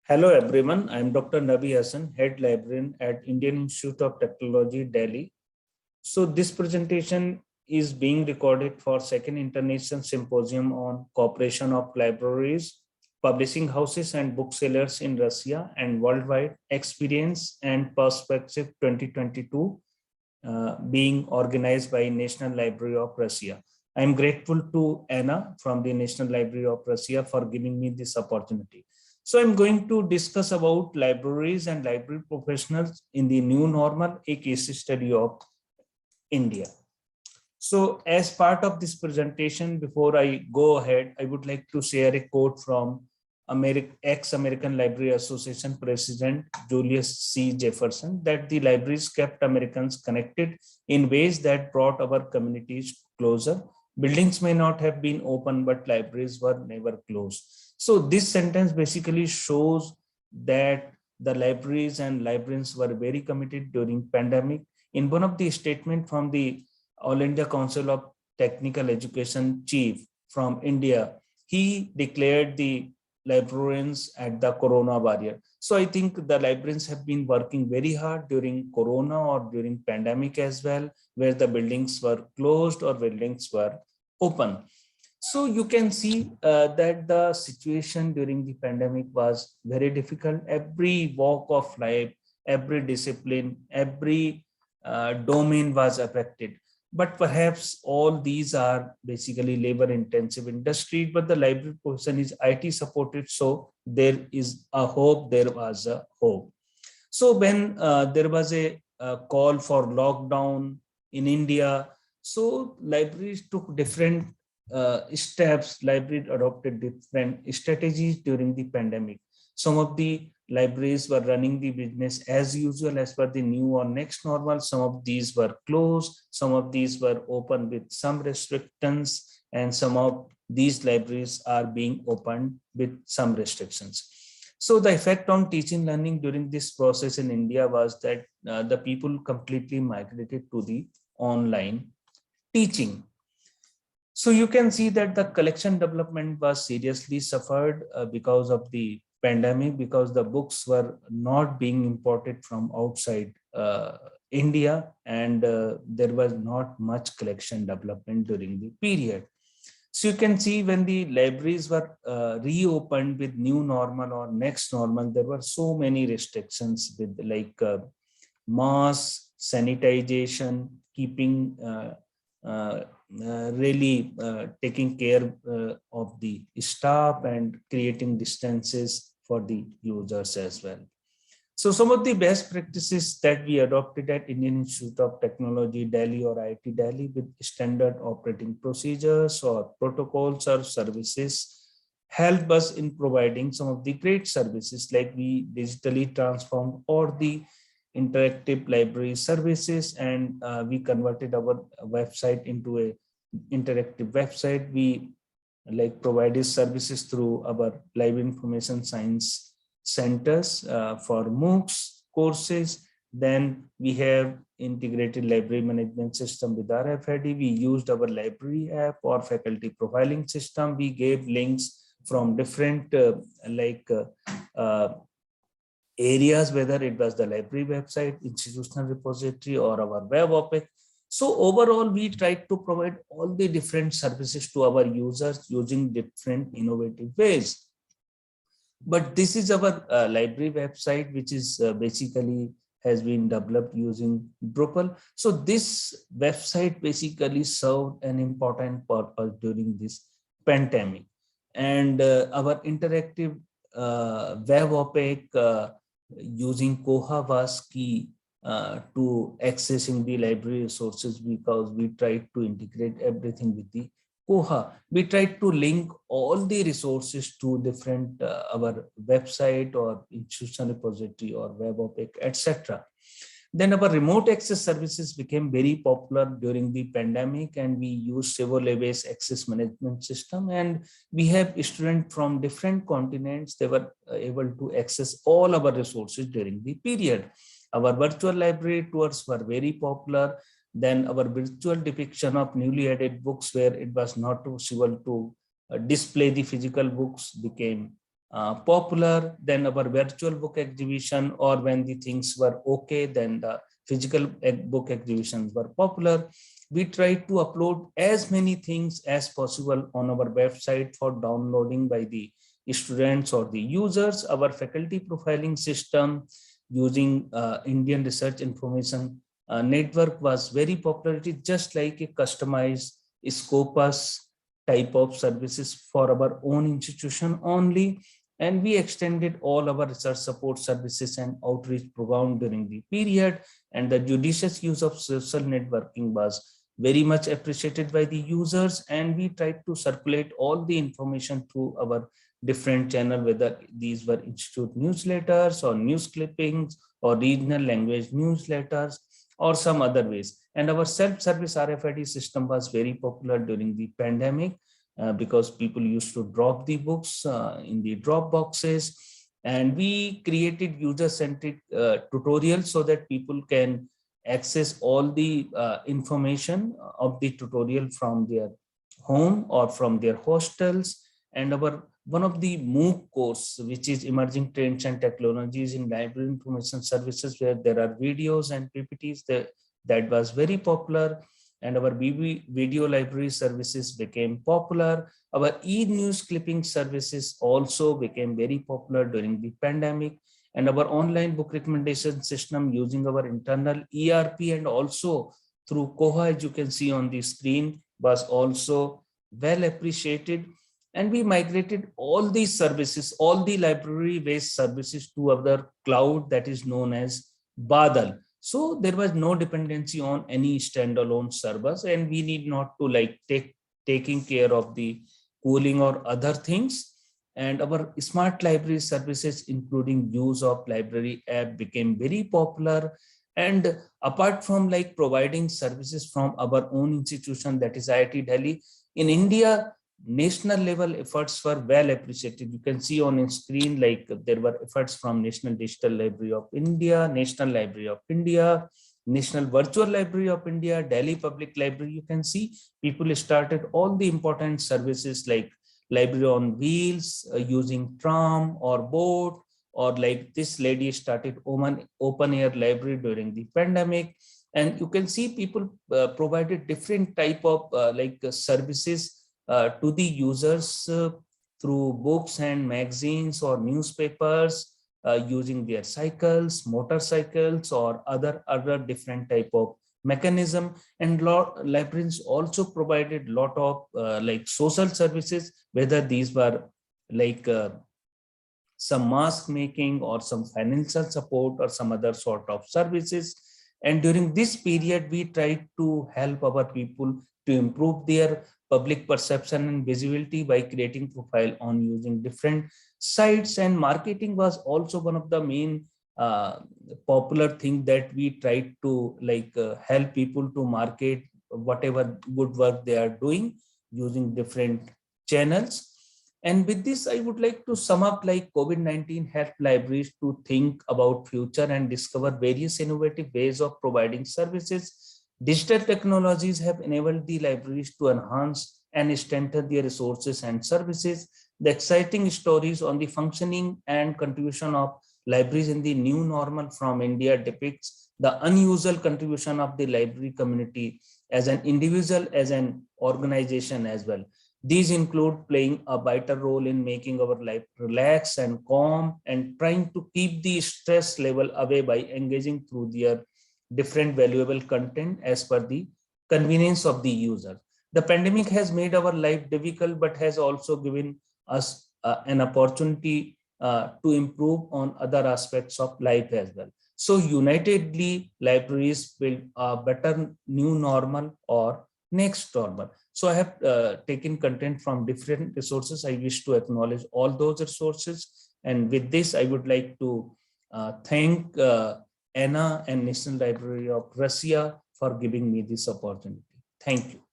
Hello everyone, I am Dr. Nabi Hasan, Head Librarian at Indian Institute of Technology, Delhi. So this presentation is being recorded for second International Symposium on Cooperation of Libraries, Publishing Houses and Booksellers in Russia and Worldwide Experience and Perspective 2022 being organized by National Library of Russia. I am grateful to Anna from the National Library of Russia for giving me this opportunity. So I'm going to discuss about libraries and library professionals in the new normal, a case study of India. So as part of this presentation, before I go ahead, I would like to share a quote from ex-American Library Association President Julius C. Jefferson, that the libraries kept Americans connected in ways that brought our communities closer. Buildings may not have been open, but libraries were never closed. So this sentence basically shows that the libraries and librarians were very committed during pandemic. In one of the statements from the All India Council of Technical Education chief from India, he declared the librarians at the corona barrier. So I think the librarians have been working very hard during corona or during pandemic as well, where the buildings were closed or buildings were open. So you can see that the situation during the pandemic was very difficult. Every walk of life, every discipline, every domain was affected. But perhaps all these are basically labor intensive industry, but the library profession is IT supported. So there is a hope, there was a hope. So when there was a call for lockdown in India, so libraries took different steps. Library adopted different strategies during the pandemic. Some of the libraries were running the business as usual as per the new or next normal. Some of these were closed, some of these were open with some restrictions, and some of these libraries are being opened with some restrictions. So the effect on teaching learning during this process in India was that the people completely migrated to the online teaching. So you can see that the collection development was seriously suffered because of the pandemic, because the books were not being imported from outside India, and there was not much collection development during the period. So you can see when the libraries were reopened with new normal or next normal, there were so many restrictions with like mask, sanitization, keeping really taking care of the staff and creating distances for the users as well. So some of the best practices that we adopted at Indian Institute of Technology, Delhi or IIT Delhi with standard operating procedures or protocols or services help us in providing some of the great services, like we digitally transformed all the interactive library services, and we converted our website into a interactive website. We like provided services through our live information science centers for MOOCs courses. Then we have integrated library management system with RFID. We used our library app or faculty profiling system. We gave links from different areas, whether it was the library website, institutional repository, or our web OPEC. So overall, we tried to provide all the different services to our users using different innovative ways. But this is our library website, which is basically has been developed using Drupal. So this website basically served an important purpose during this pandemic. And our interactive web OPEC using Koha was key to accessing the library resources, because we tried to integrate everything with the Koha. We tried to link all the resources to different our website or institutional repository or web OPEC, etc. Then our remote access services became very popular during the pandemic, and we used Chevrolet-based access management system, and we have students from different continents. They were able to access all our resources during the period. Our virtual library tours were very popular. Then our virtual depiction of newly added books, where it was not possible to display the physical books, became popular, then our virtual book exhibition, or when the things were okay, then the physical book exhibitions were popular. We tried to upload as many things as possible on our website for downloading by the students or the users. Our faculty profiling system using Indian Research Information Network was very popular. It is just like a customized Scopus type of services for our own institution only. And we extended all our research support services and outreach program during the period. And the judicious use of social networking was very much appreciated by the users. And we tried to circulate all the information through our different channel, whether these were institute newsletters or news clippings or regional language newsletters or some other ways. And our self-service RFID system was very popular during the pandemic because people used to drop the books in the drop boxes. And we created user-centric tutorials so that people can access all the information of the tutorial from their home or from their hostels. And our one of the MOOC course, which is Emerging Trends and Technologies in Library Information Services, where there are videos and PPTs, that was very popular. And our video library services became popular. Our e-news clipping services also became very popular during the pandemic. And our online book recommendation system using our internal ERP and also through Koha, as you can see on the screen, was also well appreciated. And we migrated all these services, all the library-based services to our cloud that is known as Badal. So there was no dependency on any standalone servers, and we need not to like taking care of the cooling or other things. And our smart library services, including use of library app, became very popular. And apart from like providing services from our own institution, that is IIT Delhi, in India, national level efforts were well appreciated. You can see on screen, like there were efforts from National Digital Library of India, National Library of India, National Virtual Library of India, Delhi Public Library. You can see people started all the important services like library on wheels, using tram or boat, or like this lady started open air library during the pandemic. And you can see people provided different type of services to the users through books and magazines or newspapers, using their cycles, motorcycles, or other different type of mechanism. And librarians also provided lot of like social services, whether these were like some mask making or some financial support or some other sort of services. And during this period, we tried to help our people to improve their public perception and visibility by creating profile on using different sites. And marketing was also one of the main popular thing that we tried to help people to market whatever good work they are doing using different channels. And with this, I would like to sum up, like COVID-19 helped libraries to think about future and discover various innovative ways of providing services. Digital technologies have enabled the libraries to enhance and strengthen their resources and services. The exciting stories on the functioning and contribution of libraries in the new normal from India depicts the unusual contribution of the library community as an individual, as an organization as well. These include playing a vital role in making our life relax and calm, and trying to keep the stress level away by engaging through their different valuable content as per the convenience of the user. The pandemic has made our life difficult, but has also given us an opportunity to improve on other aspects of life as well. So unitedly, libraries build a better new normal or next normal. So I have taken content from different resources. I wish to acknowledge all those resources. And with this, I would like to thank Anna and National Library of Russia for giving me this opportunity. Thank you.